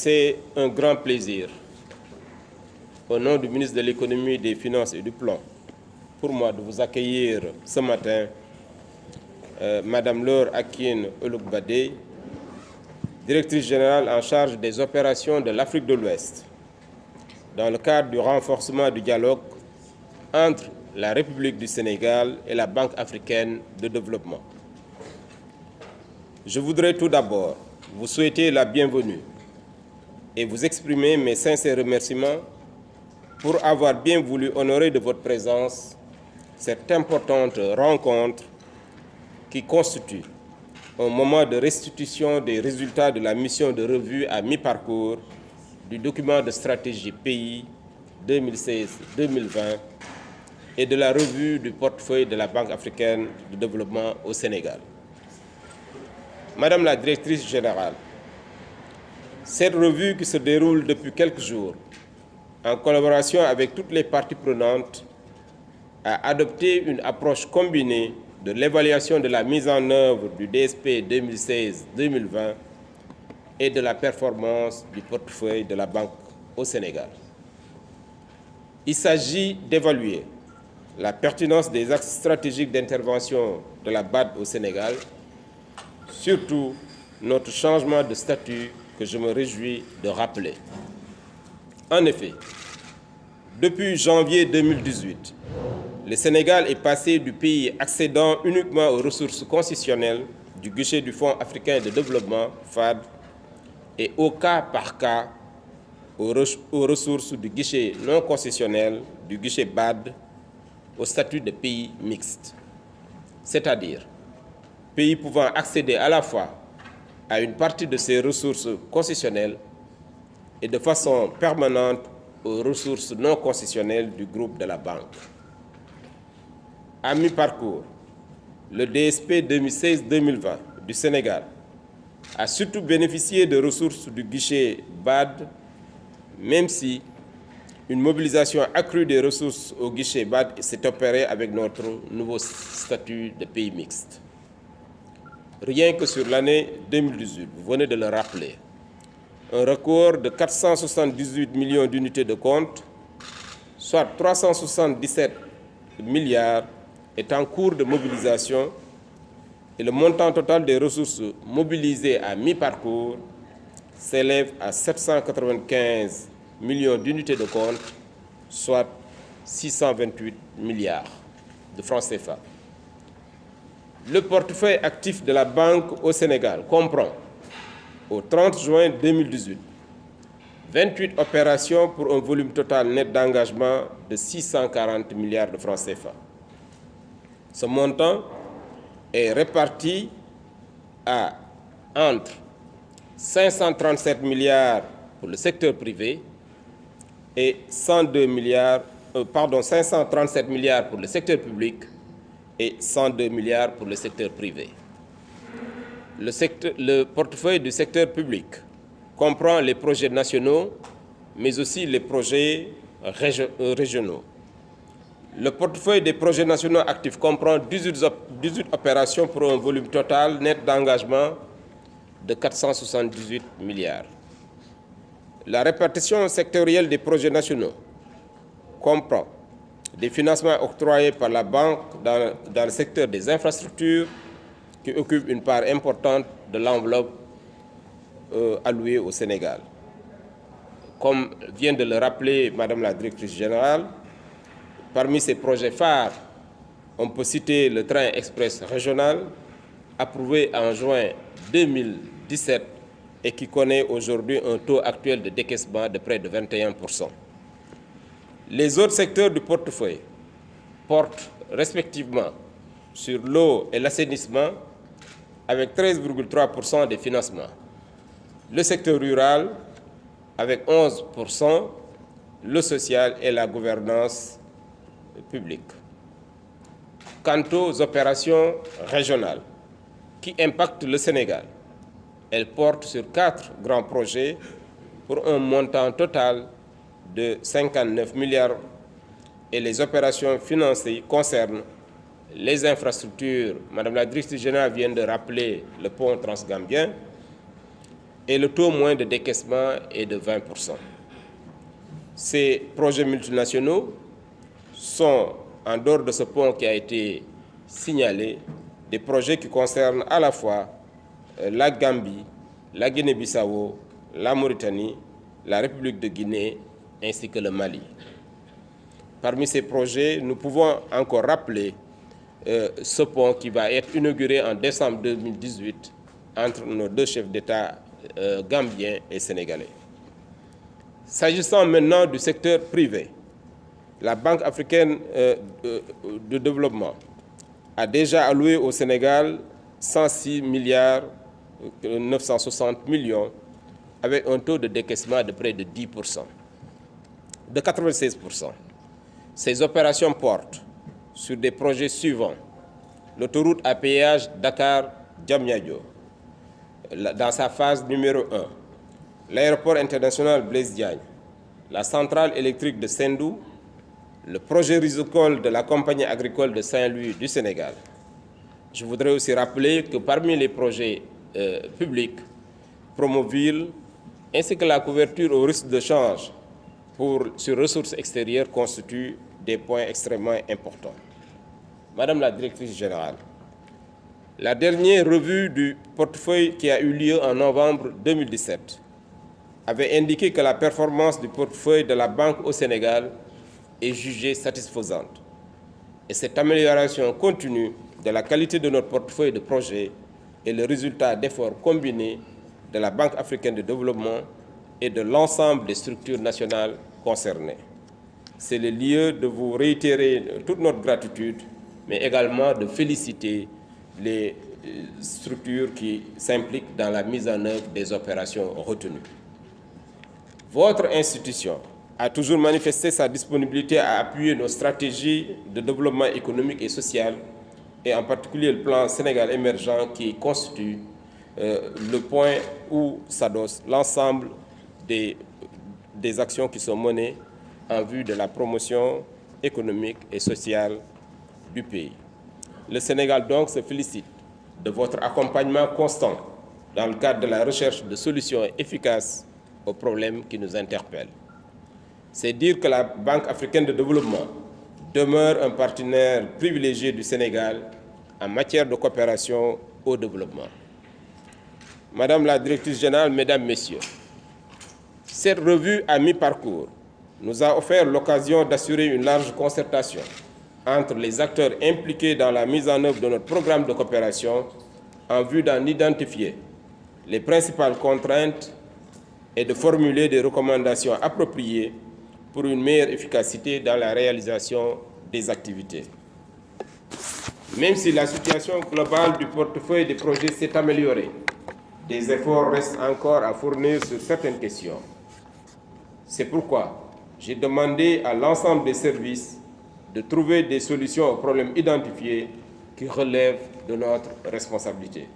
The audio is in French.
C'est un grand plaisir, au nom du ministre de l'Économie, des Finances et du Plan, pour moi de vous accueillir ce matin, Madame Laure Akin Ologbade, directrice générale en charge des opérations de l'Afrique de l'Ouest, dans le cadre du renforcement du dialogue entre la République du Sénégal et la Banque africaine de développement. Je voudrais tout d'abord vous souhaiter la bienvenue et vous exprimer mes sincères remerciements pour avoir bien voulu honorer de votre présence cette importante rencontre qui constitue un moment de restitution des résultats de la mission de revue à mi-parcours du document de stratégie pays 2016-2020 et de la revue du portefeuille de la Banque africaine de développement au Sénégal. Madame la directrice générale, cette revue qui se déroule depuis quelques jours, en collaboration avec toutes les parties prenantes, a adopté une approche combinée de l'évaluation de la mise en œuvre du DSP 2016-2020 et de la performance du portefeuille de la Banque au Sénégal. Il s'agit d'évaluer la pertinence des axes stratégiques d'intervention de la BAD au Sénégal, surtout notre changement de statut que je me réjouis de rappeler. En effet, depuis janvier 2018, le Sénégal est passé du pays accédant uniquement aux ressources concessionnelles du guichet du Fonds africain de développement, FAD, et au cas par cas aux ressources du guichet non concessionnel du guichet BAD au statut de pays mixte, c'est-à-dire pays pouvant accéder à la fois à une partie de ses ressources concessionnelles et de façon permanente aux ressources non concessionnelles du groupe de la banque. À mi-parcours, le DSP 2016-2020 du Sénégal a surtout bénéficié de ressources du guichet BAD, même si une mobilisation accrue des ressources au guichet BAD s'est opérée avec notre nouveau statut de pays mixte. Rien que sur l'année 2018, vous venez de le rappeler, un record de 478 millions d'unités de compte, soit 377 milliards, est en cours de mobilisation et le montant total des ressources mobilisées à mi-parcours s'élève à 795 millions d'unités de compte, soit 628 milliards de francs CFA. Le portefeuille actif de la Banque au Sénégal comprend, au 30 juin 2018, 28 opérations pour un volume total net d'engagement de 640 milliards de francs CFA. Ce montant est réparti entre 537 milliards pour le secteur privé et 537 milliards pour le secteur public et 102 milliards pour le secteur privé. Le portefeuille du secteur public comprend les projets nationaux, mais aussi les projets régionaux. Le portefeuille des projets nationaux actifs comprend 18 opérations pour un volume total net d'engagement de 478 milliards. La répartition sectorielle des projets nationaux comprend des financements octroyés par la banque dans le secteur des infrastructures qui occupent une part importante de l'enveloppe allouée au Sénégal. Comme vient de le rappeler Madame la directrice générale, parmi ces projets phares, on peut citer le train express régional approuvé en juin 2017 et qui connaît aujourd'hui un taux actuel de décaissement de près de 21%. Les autres secteurs du portefeuille portent respectivement sur l'eau et l'assainissement avec 13,3% des financements, le secteur rural avec 11%, le social et la gouvernance publique. Quant aux opérations régionales qui impactent le Sénégal, elles portent sur 4 grands projets pour un montant total de 59 milliards et les opérations financées concernent les infrastructures. Madame la directrice générale vient de rappeler le pont transgambien, et le taux moyen de décaissement est de 20%. Ces projets multinationaux sont, en dehors de ce pont qui a été signalé, des projets qui concernent à la fois la Gambie, la Guinée-Bissau, la Mauritanie, la République de Guinée ainsi que le Mali. Parmi ces projets, nous pouvons encore rappeler ce pont qui va être inauguré en décembre 2018 entre nos deux chefs d'État gambiens et sénégalais. S'agissant maintenant du secteur privé, la Banque africaine de développement a déjà alloué au Sénégal 106 milliards 960 millions avec un taux de décaissement de près de 10%, de 96%. Ces opérations portent sur des projets suivants: l'autoroute à péage Dakar-Diamniadio, dans sa phase numéro 1, l'aéroport international Blaise Diagne, la centrale électrique de Sendou, le projet risicole de la compagnie agricole de Saint-Louis du Sénégal. Je voudrais aussi rappeler que parmi les projets publics, Promoville, ainsi que la couverture au risque de change sur ressources extérieures constituent des points extrêmement importants. Madame la directrice générale, la dernière revue du portefeuille qui a eu lieu en novembre 2017 avait indiqué que la performance du portefeuille de la banque au Sénégal est jugée satisfaisante. Et cette amélioration continue de la qualité de notre portefeuille de projets est le résultat d'efforts combinés de la Banque africaine de développement et de l'ensemble des structures nationales concernées. C'est le lieu de vous réitérer toute notre gratitude, mais également de féliciter les structures qui s'impliquent dans la mise en œuvre des opérations retenues. Votre institution a toujours manifesté sa disponibilité à appuyer nos stratégies de développement économique et social, et en particulier le plan Sénégal émergent qui constitue le point où s'adosse l'ensemble des actions qui sont menées en vue de la promotion économique et sociale du pays. Le Sénégal donc se félicite de votre accompagnement constant dans le cadre de la recherche de solutions efficaces aux problèmes qui nous interpellent. C'est dire que la Banque africaine de développement demeure un partenaire privilégié du Sénégal en matière de coopération au développement. Madame la directrice générale, Mesdames, Messieurs, cette revue à mi-parcours nous a offert l'occasion d'assurer une large concertation entre les acteurs impliqués dans la mise en œuvre de notre programme de coopération en vue d'en identifier les principales contraintes et de formuler des recommandations appropriées pour une meilleure efficacité dans la réalisation des activités. Même si la situation globale du portefeuille des projets s'est améliorée, des efforts restent encore à fournir sur certaines questions. C'est pourquoi j'ai demandé à l'ensemble des services de trouver des solutions aux problèmes identifiés qui relèvent de notre responsabilité.